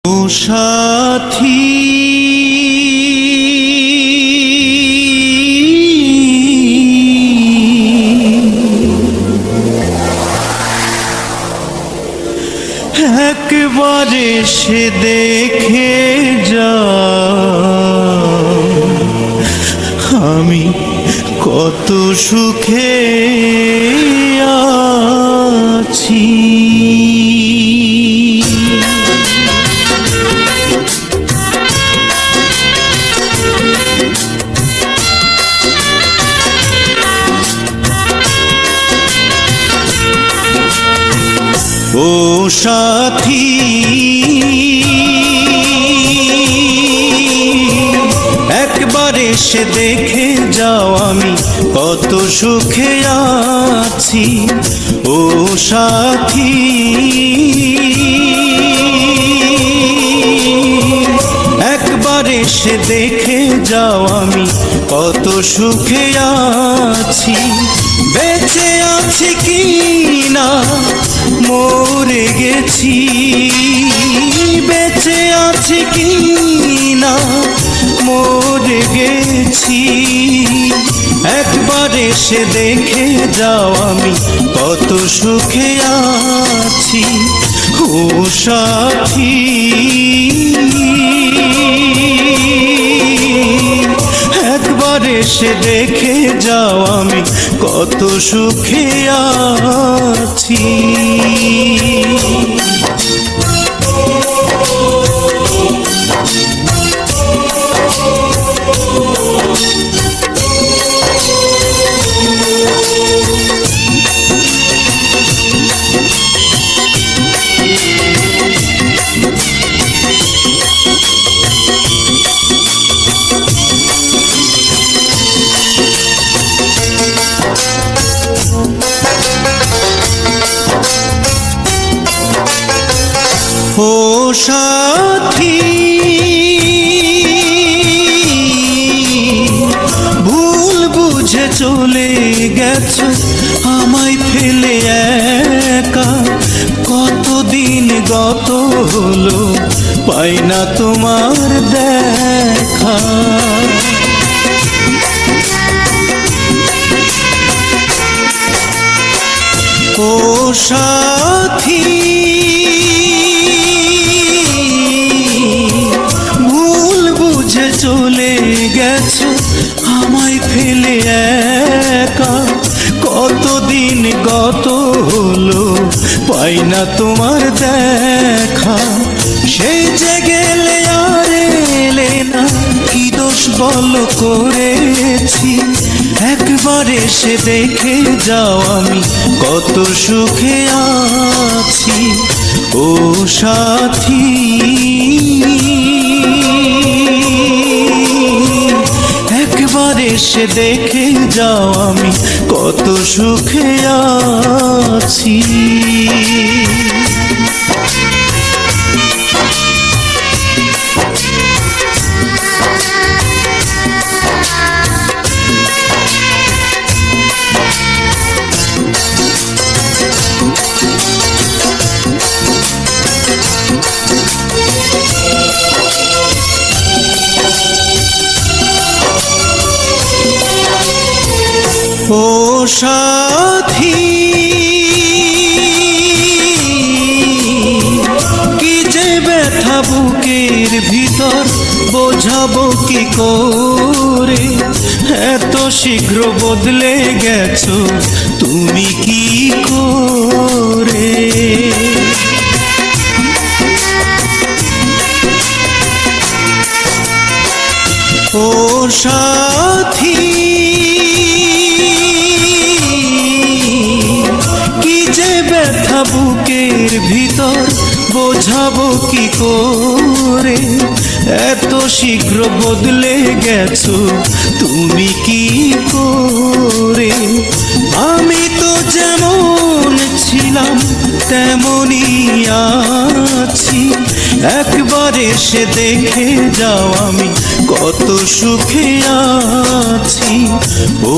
ও সাথী একবারে সে দেখে যা আমি কত সুখে আছি। ও সাথী একবার এসে দেখে যাও আমি কত সুখে আছি। ও সাথী একবার এসে দেখে যাও আমি কত সুখে আছি। বেঁচে আছি কি না মরে গেছি, বেঁচে আছি কি না মরে গেছি। একবার এসে দেখে যাও আমি কত সুখে আছি। ও সাথী একবার এসে দেখে যাও আমি কত সুখে আছি। ও সাথী ভুল বুঝে চলে গেছো আমায় ফেলে একা। কতদিন গত হলো পাই না তোমার দেখা। ও সাথী ভুল বুঝে চলে গেছো আমায় ফেলে একা। কতদিন গত হলো পাই না তোমার দেখা। সেই যে গেলে আর এলে না, কি দোষ বলো করেছি। একবার এসে দেখে যাও আমি কত সুখে আছি। ও সাথী একবার এসে দেখে যাও আমি কত সুখে আছি। ও সাথী কি যে ব্যথা বুকের ভিতর বোঝাবো কি করে। এত শীঘ্র বদলে গেছো তুমি কি করে। ও সাথী কি যে ব্যথা বুকের ভিতর বোঝাবো কি করে। এত শীঘ্র বদলে গেছো তুমি কি করে। আমি তো যেমন ছিলাম তেমনই আছি। একবার এসে দেখে যাও আমি কত সুখে আছি। ও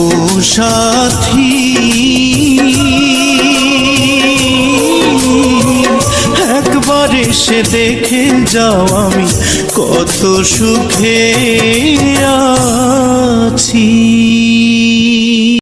সাথী একবার একবার এসে দেখে যাও আমি কত সুখে আছি।